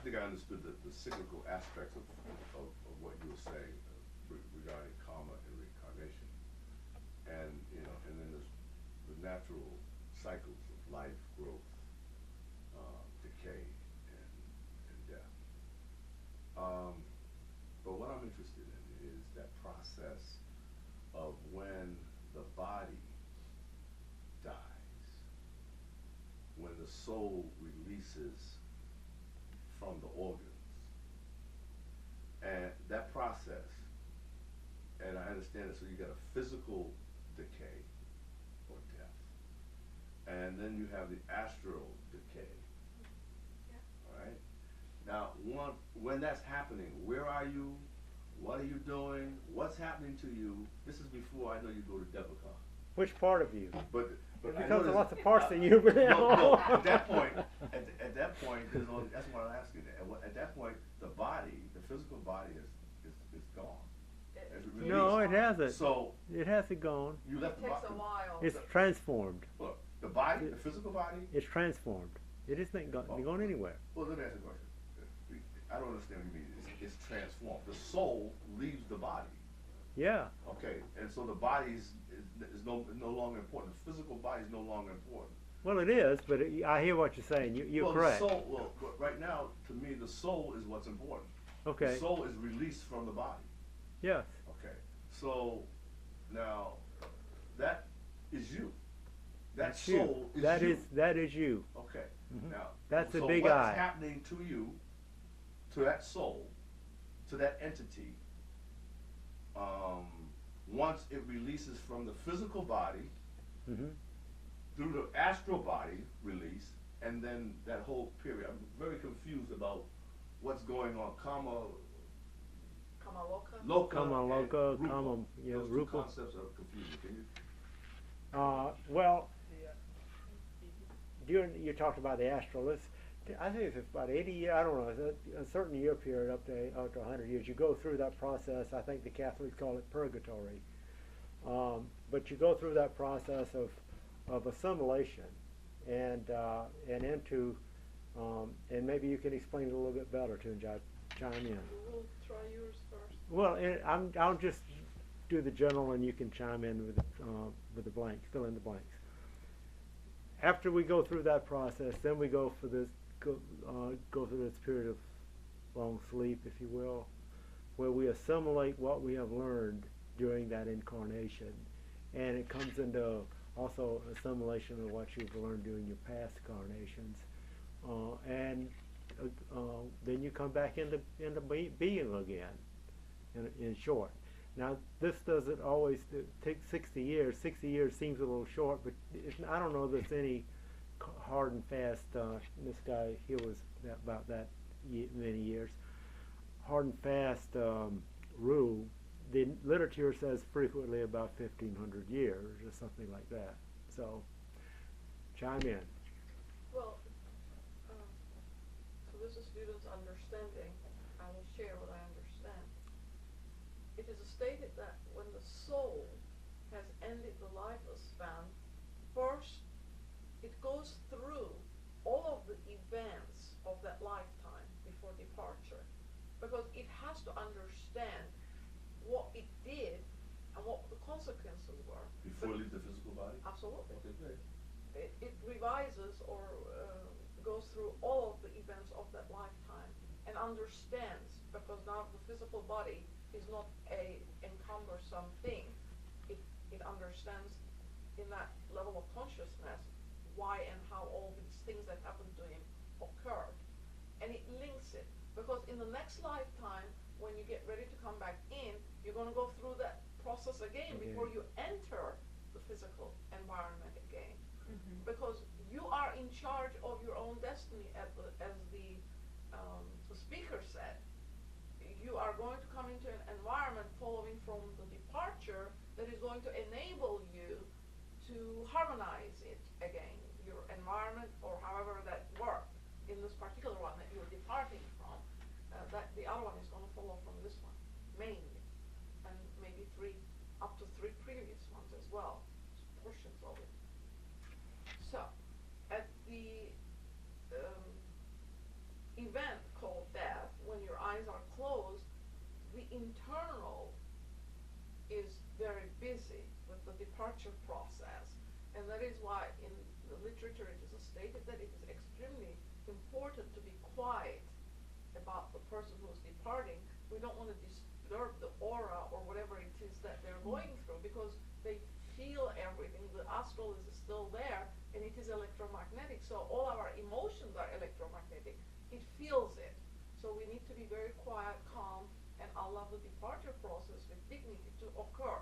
think I understood the cyclical aspects of what you were saying regarding karma and reincarnation, and and then there's the natural cycles of life, growth, decay, and death. But what I'm interested in is that process of when the body dies, when the soul releases from the organs, and that process, and I understand it, so you got a physical decay or death, and then you have the astral decay. Yeah. All right. Now, when that's happening, where are you? What are you doing? What's happening to you? This is before I know you go to Devacon. Which part of you? But because there's lots of parts in you. No, at that point, there's only, that's what I'm asking. At that point, the body, the physical body is gone. No, it hasn't. So it hasn't gone. You left it takes a while. It's transformed. Look, the body, the physical body. It's transformed. It isn't going anywhere. Well, let me ask you a question. I don't understand what you mean. It's transformed. The soul leaves the body. Yeah. Okay, and so the body is no longer important. The physical body is no longer important. Well, it is, but I hear what you're saying. You're correct. Right now, to me, the soul is what's important. Okay. The soul is released from the body. Yes. Okay. So now, that is you. That soul is you. That is you. Okay. Mm-hmm. Now, that's the big what's eye. happening to you, to that soul, to that entity, once it releases from the physical body, mm-hmm. through the astral body release, and then that whole period. I'm very confused about what's going on. Kama loka, Those rupa. two concepts are confusing. Can you? Well, you talked about the astral. I think it's about 80 years, I don't know, a certain year period up to 100 years. You go through that process. I think the Catholics call it purgatory. But you go through that process of assimilation and into, and maybe you can explain it a little bit better too, and chime in. We'll try yours first. Well, I'll just do the general, and you can chime in with the blanks, fill in the blanks. After we go through that process, then we go through this period of long sleep, if you will, where we assimilate what we have learned during that incarnation, and it comes into also assimilation of what you've learned during your past incarnations, and then you come back into being again. In short, now this doesn't always take 60 years. 60 years seems a little short, but I don't know there's any hard and fast. This guy here was about that many years. Hard and fast rule. The literature says frequently about 1,500 years or something like that. So, chime in. Well, so this is students' understanding. I will share what I understand. It is stated that when the soul has ended the lifespan, first it goes through all of the events of that lifetime before departure, because it has to understand what it did and what the consequences were. Before it leaves the physical body? Absolutely. Okay, great. It revises or goes through all of the events of that lifetime and understands, because now the physical body is not a encumbersome thing. It understands in that level of consciousness why and how all these things that happened to him occurred. And it links it, because in the next lifetime, when you get ready to come back in, you're going to go through that process again before you enter the physical environment again. Mm-hmm. Because you are in charge of your own destiny, as the speaker said. You are going to come into an environment following from the departure that is going to enable you to harmonize it again, your environment, or however that worked in this particular one that you're departing from. That the other one is going to follow from this one mainly, and maybe up to three previous ones as well, portions of it. So at the event called the departure process. And that is why in the literature it is stated that it is extremely important to be quiet about the person who is departing. We don't want to disturb the aura or whatever it is that they're going through, because they feel everything. The astral is still there, and it is electromagnetic. So all our emotions are electromagnetic. It feels it. So we need to be very quiet, calm, and allow the departure process with dignity to occur.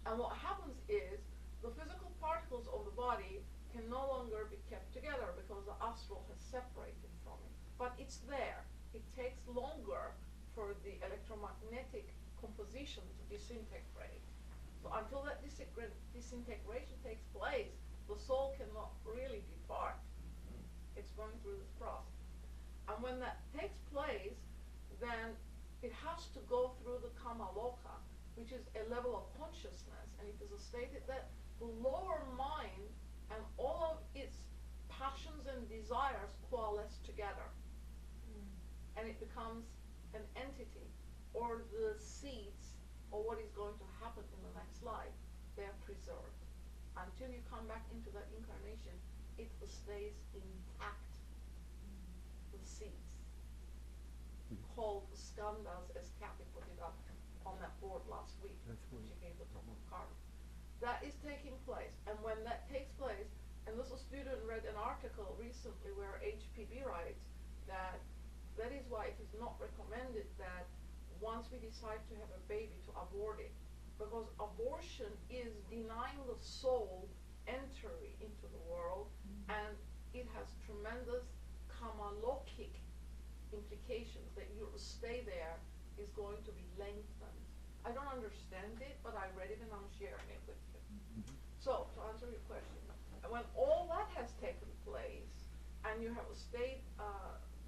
And what happens is the physical particles of the body can no longer be kept together because the astral has separated from it. But it's there. It takes longer for the electromagnetic composition to disintegrate. So until that disintegration takes place, the soul cannot really depart. It's going through this process. And when that takes place, then it has to go through the Kamaloka, which is a level of consciousness. And it is stated that the lower mind and all of its passions and desires coalesce together. And it becomes an entity, or the seeds, or what is going to happen in the next life. They are preserved. Until you come back into that incarnation, it stays intact. The seeds, called skandhas, as Kathy put it up on that board last week, when she gave the top of card. That is taking place, and when that takes place, and this student read an article recently where HPB writes that that is why it is not recommended that once we decide to have a baby to abort it, because abortion is denying the soul entry into the world, and it has tremendous kamalokic implications that your stay there is going to be lengthened. I don't understand it, but I read it and I'm sharing it with you. So, to answer your question, when all that has taken place and you have stayed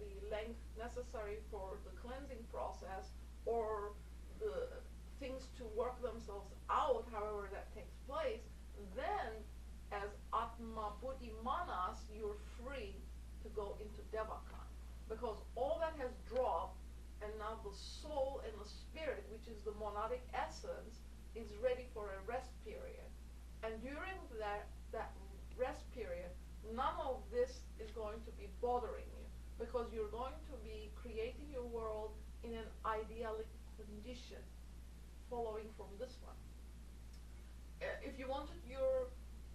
the length necessary for the cleansing process or the things to work themselves out, however that takes place, then as Atma Buddhi Manas, you're free to go into Devakan. Because all that has dropped, and now the soul and the spirit, which is the monadic essence, is ready for a rest period. And during that rest period, none of this is going to be bothering you, because you're going to be creating your world in an idyllic condition, following from this one. If you wanted your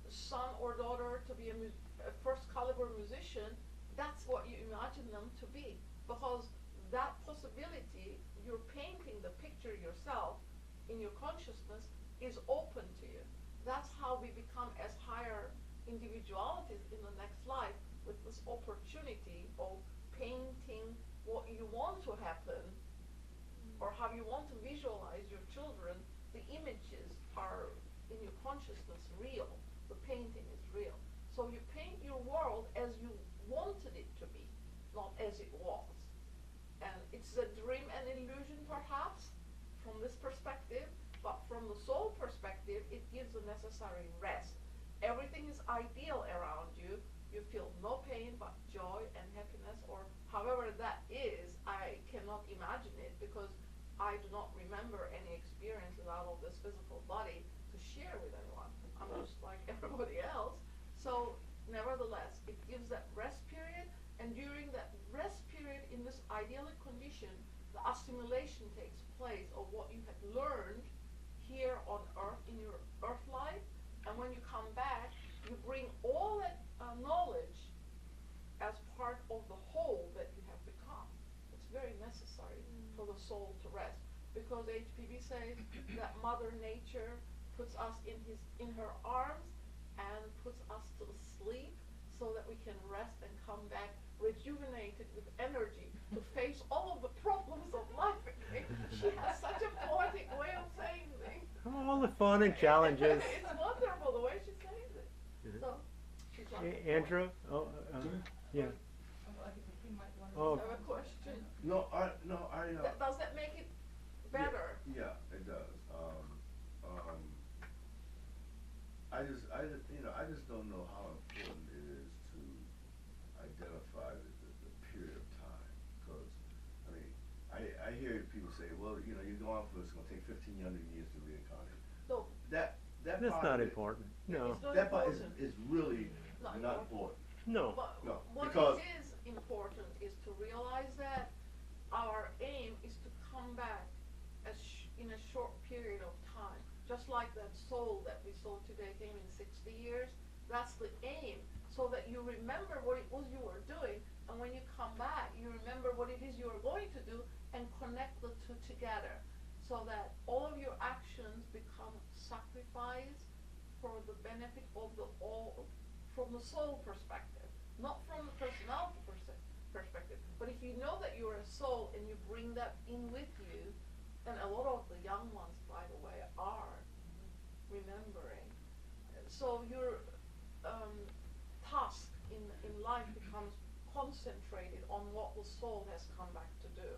son or daughter to be a first caliber musician, that's what you imagine them to be, because that possibility, you're painting the picture yourself in your consciousness, is open to you. That's how we become as higher individualities in the next life, with this opportunity of painting what you want to happen, or how you want to visualize your children. The images are in your consciousness real. The painting is real. So you paint your world as you wanted it to be, not as it was. And it's a dream and illusion perhaps from this perspective, but from the soul perspective, it gives the necessary rest. Everything is ideal around you. You feel no pain but joy and happiness, or however that is. I cannot imagine it, because I do not remember any experiences out of this physical body to share with anyone. I'm just like everybody else. So nevertheless, it gives that rest period, and during that rest period in this idyllic condition, the assimilation takes place of what you had learned here on earth in your earth life, and when you come back, you bring all that knowledge as part of the whole that you have become. It's very necessary for the soul to rest, because HPB says that Mother Nature puts us in her arms and puts us to sleep so that we can rest and come back rejuvenated with energy to face all of the problems of life again. She has such a poetic way of saying things. All the fun and challenges. It's wonderful the way she says it. So, she's like, Andrew? Yeah. I have a question. Does that make it better? Yeah, it does. I just don't know how important it is to identify the period of time, because I hear people say, well, you're going for it's going to take 1,500 years to reincarnate. No. That that That's part not of it, important. No, It's not that part important. is really Not not important. important. no. But No, what because- it is important is to realize that our aim is to come back in a short period of time. Just like that soul that we saw today came in 60 years, that's the aim. So that you remember what it was you were doing, and when you come back, you remember what it is you are going to do, and connect the two together. So that all of your actions become sacrifice for the benefit of the all, from the soul perspective, not from the personality perspective. But if you know that you're a soul and you bring that in with you, and a lot of the young ones, by the way, are remembering. So your task in life becomes concentrated on what the soul has come back to do.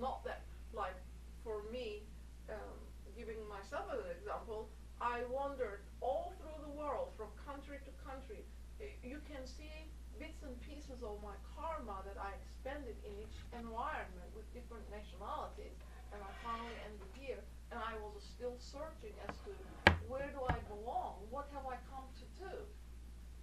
Not that, like, for me, giving myself as an example, I wandered all through the world from country to country. You can see bits and pieces of my karma that I expended in each environment with different nationalities, and I finally ended here, and I was still searching as to where do I belong, what have I come to do,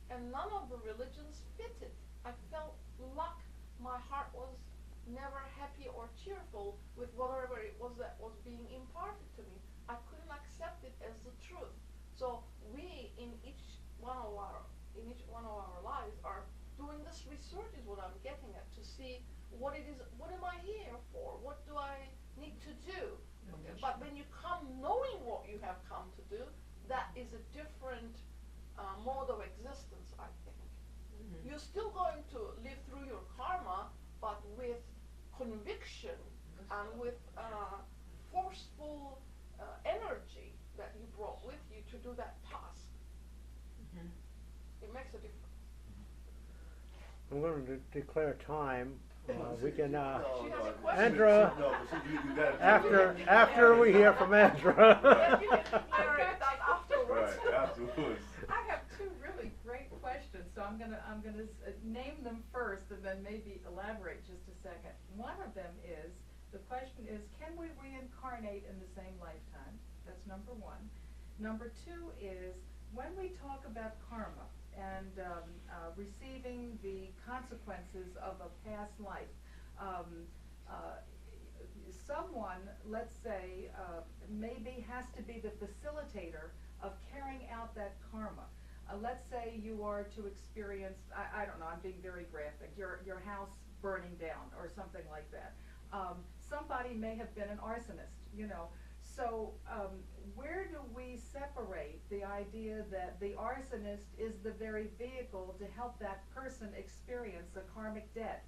and none of the religions fit it. I felt luck. My heart was never happy or cheerful with whatever it was that was being imparted to me. I couldn't accept it as the truth. So we, in each one of our lives, are doing this research, is what I'm getting at, to see what it is, what am I here for, what do I need to do. But when you come knowing what you have come to do, that is a different mode of existence, I think. Mm-hmm. You're still going to live through your karma, but with conviction and with forceful energy that you brought with you to do that task. Mm-hmm. It makes a difference. I'm going to declare time. We can, She has a question. Andra, No, but see, you gotta after we hear from Andra. Yeah, you can declare that afterwards. Right, afterwards. I have two really great questions, so I'm gonna name them first and then maybe elaborate just a second. One of them is, the question is, can we reincarnate in the same lifetime? That's number one. Number two is, when we talk about karma and receiving the consequences of a past life, someone, let's say, maybe has to be the facilitator of carrying out that karma. Let's say you are to experience, I don't know, I'm being very graphic, your house burning down or something like that. Somebody may have been an arsonist, you know. So where do we separate the idea that the arsonist is the very vehicle to help that person experience a karmic debt,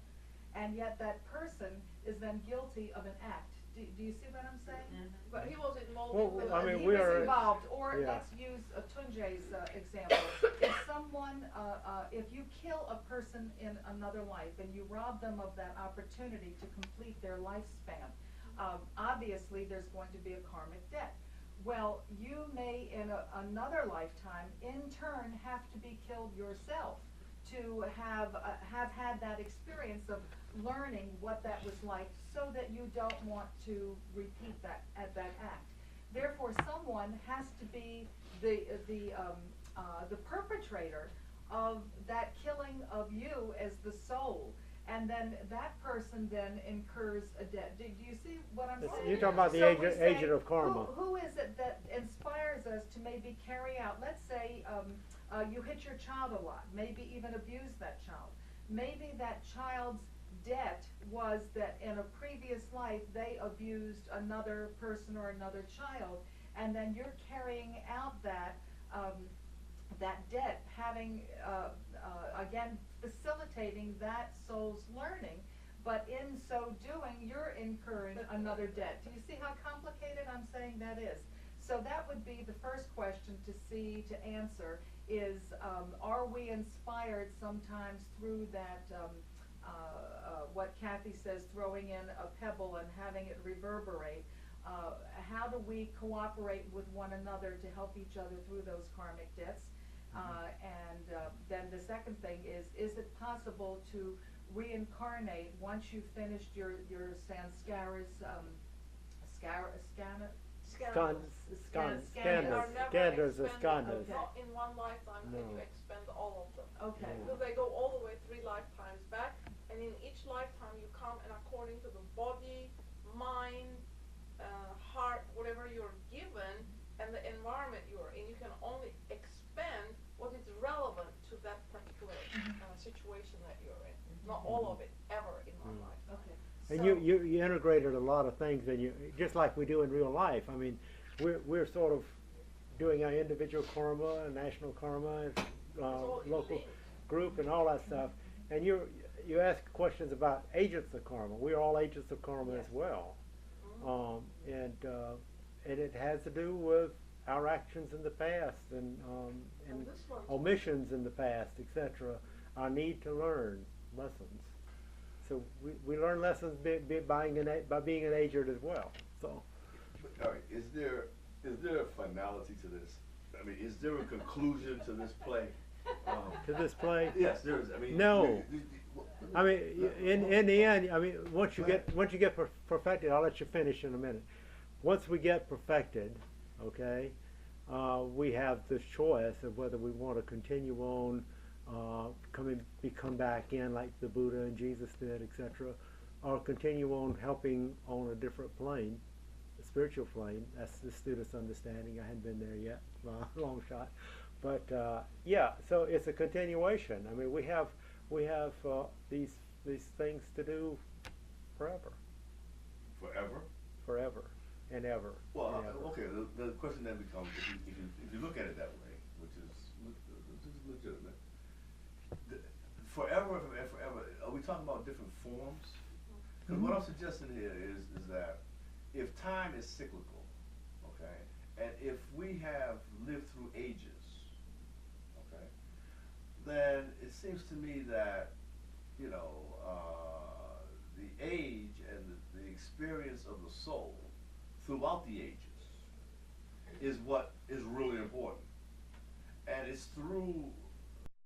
and yet that person is then guilty of an act? Do you see what I'm saying? Mm-hmm. But he was involved. Well, I mean, He we was are involved. Or yeah. let's use Tunje's example. If someone, if you kill a person in another life and you rob them of that opportunity to complete their lifespan, obviously there's going to be a karmic debt. Well, you may in another lifetime in turn have to be killed yourself to have had that experience of learning what that was like, so that you don't want to repeat that act. Therefore, someone has to be the perpetrator of that killing of you as the soul, and then that person then incurs a debt. Do you see what I'm saying? You're talking about the So we agent say, of karma. Who is it that inspires us to maybe carry out, let's say, you hit your child a lot, maybe even abuse that child. Maybe that child's debt was that in a previous life they abused another person or another child, and then you're carrying out that debt, having again facilitating that soul's learning, but in so doing you're incurring another debt. Do you see how complicated I'm saying that is? So that would be the first question to answer is, are we inspired sometimes through that, what Kathy says, throwing in a pebble and having it reverberate? How do we cooperate with one another to help each other through those karmic debts? Then the second thing is it possible to reincarnate once you've finished your samskaras, skandhas. Skandhas. Are never Skandhas or expended, skandhas. not in one lifetime can No. you expend all of them. Okay. No. So they go all the way 3 lifetimes back, and in each lifetime you come, and according to the body, mind, heart, whatever you're given, and the environment you're in, you can only expend what is relevant to that particular situation that you're in. Not all of it ever in one lifetime. Okay. And So- you integrated a lot of things, and you just like we do in real life. I mean, we're sort of doing our individual karma, national karma, all local linked. group, and all that stuff. And you ask questions about agents of karma. We're all agents of karma Yes. as well, Mhm. and it has to do with our actions in the past and And this one's omissions in the past, etc. Our need to learn lessons. So we learn lessons by being an agent as well. So But, all right, is there a finality to this? I mean, is there a conclusion to this play? to this play, Yes, there is. I mean, No. I mean, in the end, I mean, once you get perfected, I'll let you finish in a minute. Once we get perfected, okay, we have this choice of whether we want to continue on, come back in like the Buddha and Jesus did, etc., or continue on helping on a different plane, a spiritual plane. That's the student's understanding. I hadn't been there yet, long shot, but yeah. So it's a continuation. I mean, we have these things to do forever and ever. Well, and ever. okay. The question then becomes, if you look at it that way, which is legitimate, forever and forever. Are we talking about different forms? Because what I'm suggesting here is that if time is cyclical, okay, and if we have lived through ages, okay, then it seems to me that the age and the experience of the soul throughout the ages is what is really important. And it's through